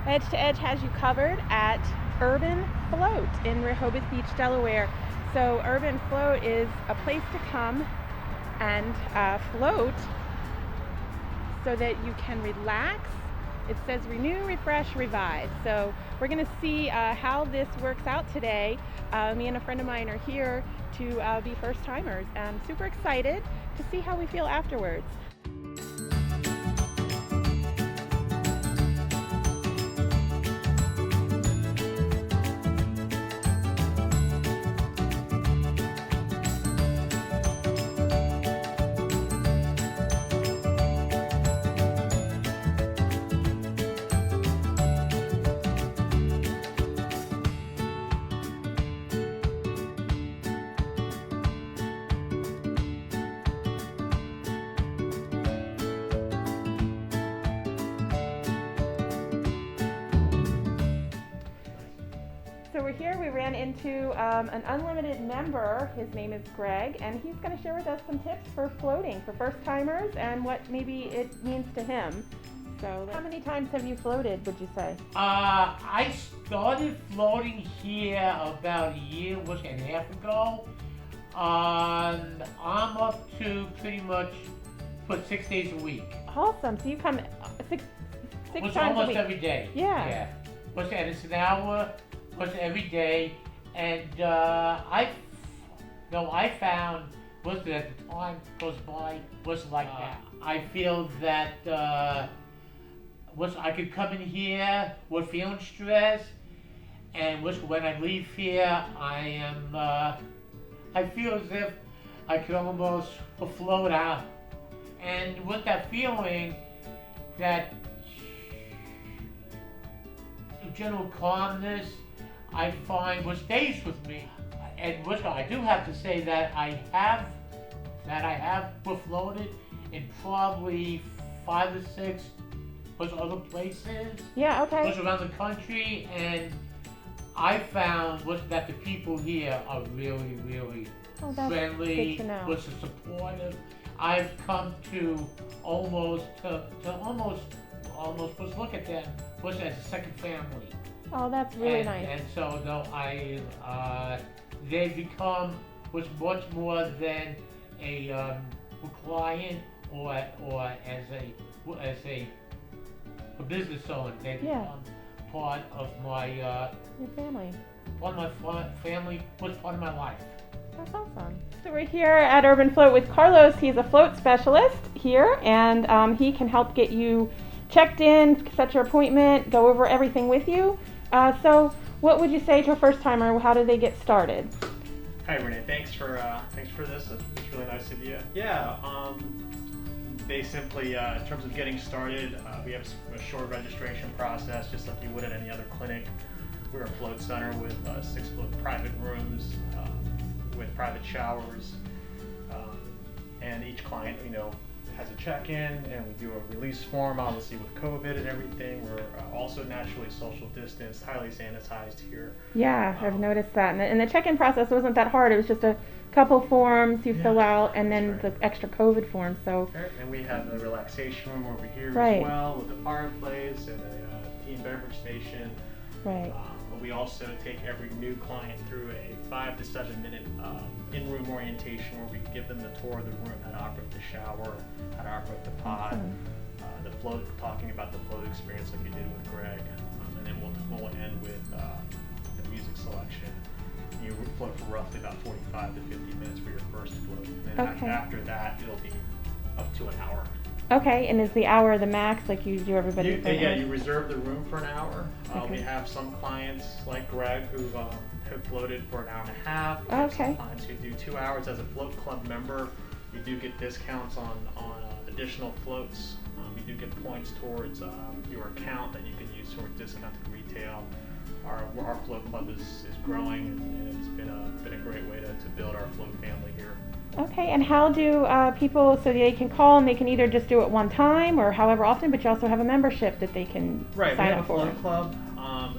Edge to Edge has you covered at Urban Float in Rehoboth Beach, Delaware. So Urban Float is a place to come and float so that you can relax. It says renew, refresh, revive. So we're going to see how this works out today. Me and a friend of mine are here to be first timers. I'm super excited to see how we feel afterwards. So we're here, we ran into an unlimited member. His name is Greg, and he's going to share with us some tips for floating for first timers and what maybe it means to him. So how many times have you floated, would you say? I started floating here about a year and a half ago. I'm up to pretty much for 6 days a week. Awesome, so you come six times a almost week. every day. Yeah. And it's an hour, every day, and I found at the time goes by was like that. I feel that I could come in here with feeling stressed, and when I leave here, I feel as if I could almost float out, and with that feeling, that general calmness, I find what stays with me. And I do have to say that I have floated in probably 5 or 6 other places. Yeah, okay. Around the country, and I found that the people here are really, really friendly, good to know. Supportive. I've come to almost look at them as a second family. Oh, that's really nice. And so they become much more than a client or as a business owner. They become part of my your family. Part of my family, part of my life. That's awesome. So we're here at Urban Float with Carlos. He's a float specialist here, and he can help get you checked in, set your appointment, go over everything with you. So what would you say to a first timer? How do they get started? Hi Renee, thanks for this. It's really nice of you. Yeah, they simply, in terms of getting started, we have a short registration process, just like you would at any other clinic. We're a float center with 6 private rooms with private showers, and each client, has a check-in, and we do a release form. Obviously, with COVID and everything, we're also naturally social distanced, highly sanitized here. Yeah, I've noticed that. And the check-in process wasn't that hard. It was just a couple forms you fill out, and then the extra COVID form. So. And we have a relaxation room over here Right. as well, with a fireplace and a tea and beverage station. Right. But we also take every new client through a 5 to 7 minute in-room orientation where we give them the tour of the room, how to operate the shower, how to operate the pod, the float, talking about the float experience like you did with Greg, and then we'll end with the music selection. You float for roughly about 45 to 50 minutes for your first float, and then after that it'll be up to an hour. Okay, and is the hour the max, like you do everybody? You reserve the room for an hour. We have some clients like Greg who have floated for an hour and a half. We have some clients who do 2 hours. As a float club member, you do get discounts on additional floats. You do get points towards your account that you can use towards discounted retail. Our float club is growing, and it's been a great way to build our float family here. Okay, and how do people, so they can call and they can either just do it one time or however often, but you also have a membership that they can sign up for? We have a float club.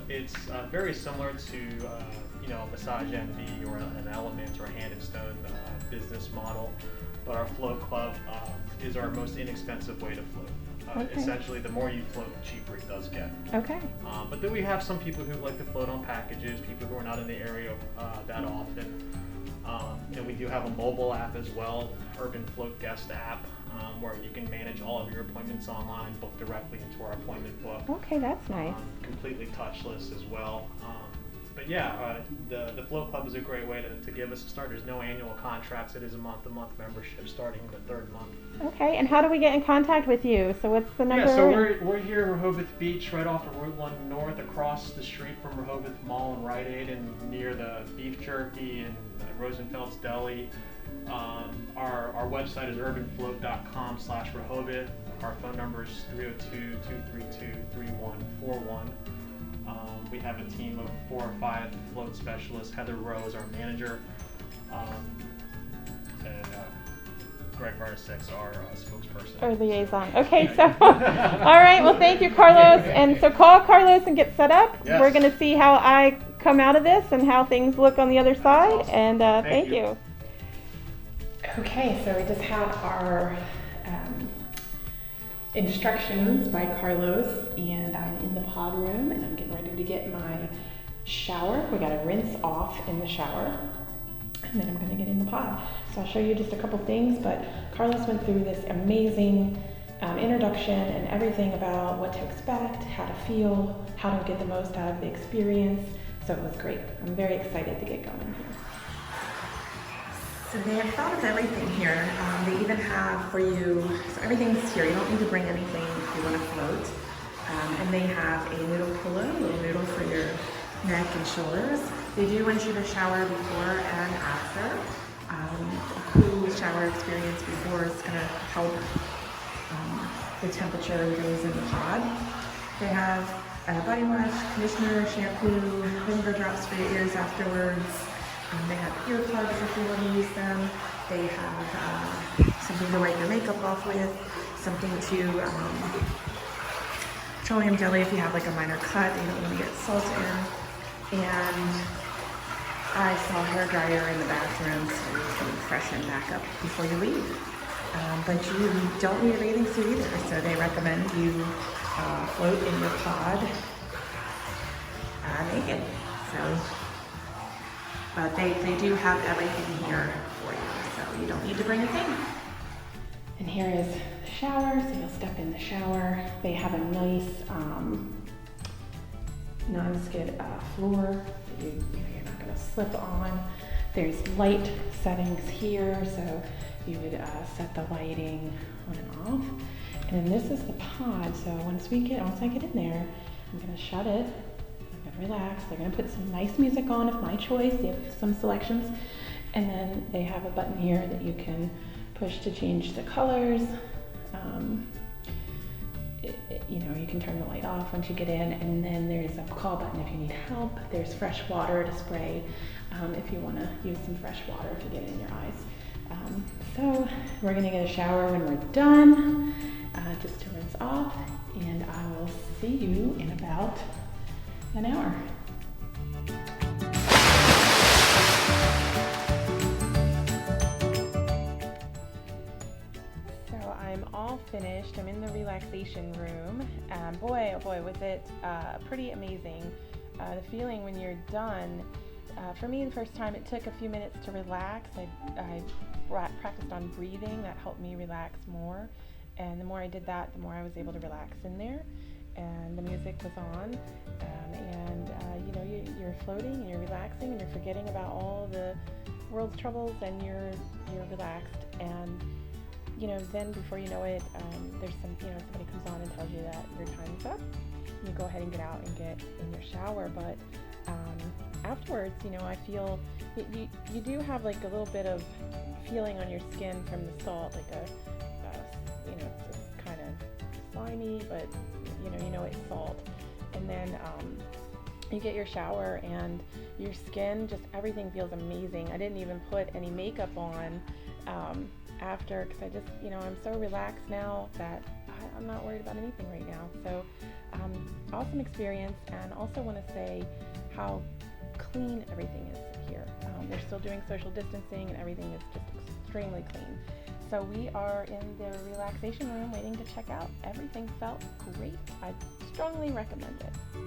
It's very similar to a Massage MD or an Element or Hand and Stone business model, but our float club is our most inexpensive way to float. Okay. Essentially, the more you float, the cheaper it does get. Okay. But then we have some people who like to float on packages, people who are not in the area that often. And we do have a mobile app as well, Urban Float Guest app, where you can manage all of your appointments online, book directly into our appointment book. Okay, that's nice. Completely touchless as well. But yeah, the Float Club is a great way to give us a start. There's no annual contracts. It is a month-to-month membership starting the third month. Okay, and how do we get in contact with you? So what's the number? Yeah, so we're here in Rehoboth Beach, right off of Route 1 North, across the street from Rehoboth Mall and Rite Aid, and near the beef jerky and Rosenfeld's Deli. Our website is urbanfloat.com/Rehoboth. Our phone number is 302-232-3141. We have a team of 4 or 5 float specialists. Heather Rowe is our manager, and Greg Varnasek, our spokesperson. Or liaison. Okay, so, all right, well, thank you, Carlos. And so call Carlos and get set up. Yes. We're going to see how I come out of this and how things look on the other side. Awesome. And thank you. you. Okay, so we just had our instructions by Carlos, and I'm in the pod room, and I'm getting ready to get my shower. We got to rinse off in the shower, and then I'm going to get in the pod. So I'll show you just a couple things, but Carlos went through this amazing introduction and everything about what to expect, how to feel, how to get the most out of the experience. So it was great. I'm very excited to get going here. So they have thought of everything here. They even have for you, so everything's here. You don't need to bring anything if you want to float. And they have a noodle pillow, a little noodle for your neck and shoulders. They do want you to shower before and after. A cool shower experience before is going to help the temperature goes in the pod. They have body wash, conditioner, shampoo, vinegar drops for your ears afterwards. They have earplugs if you want to use them. They have something to wipe your makeup off with, something to petroleum jelly if you have like a minor cut and you don't want to get salt in. And I saw a hair dryer in the bathroom so you can freshen back up before you leave. But you don't need a bathing suit either, so they recommend you float in your pod naked. So. But they do have everything here for you, so you don't need to bring a thing. And here is the shower, so you'll step in the shower. They have a nice non-skid floor that you're not going to slip on. There's light settings here, so you would set the lighting on and off. And then this is the pod, so once I get in there, I'm going to shut it. Relax. They're going to put some nice music on of my choice. They have some selections. And then they have a button here that you can push to change the colors. You can turn the light off once you get in. And then there's a call button if you need help. There's fresh water to spray if you want to use some fresh water if you get it in your eyes. So we're going to get a shower when we're done, just to rinse off. And I will see you in about an hour. So I'm all finished. I'm in the relaxation room. Boy, oh boy, was it pretty amazing. The feeling when you're done. For me, the first time it took a few minutes to relax. I practiced on breathing. That helped me relax more. And the more I did that, the more I was able to relax in there. And the music was on, and you're floating and you're relaxing and you're forgetting about all the world's troubles and you're relaxed. And then before you know it, there's somebody comes on and tells you that your time's up. You go ahead and get out and get in your shower. But afterwards, I feel you do have like a little bit of feeling on your skin from the salt, like it's kind of slimy, but it's salt. And then you get your shower and your skin, just everything feels amazing. I didn't even put any makeup on after, because I just, I'm so relaxed now that I'm not worried about anything right now. So awesome experience. And also want to say how clean everything is here. They're still doing social distancing and everything is just extremely clean. So we are in the relaxation room waiting to check out. Everything felt great. I strongly recommend it.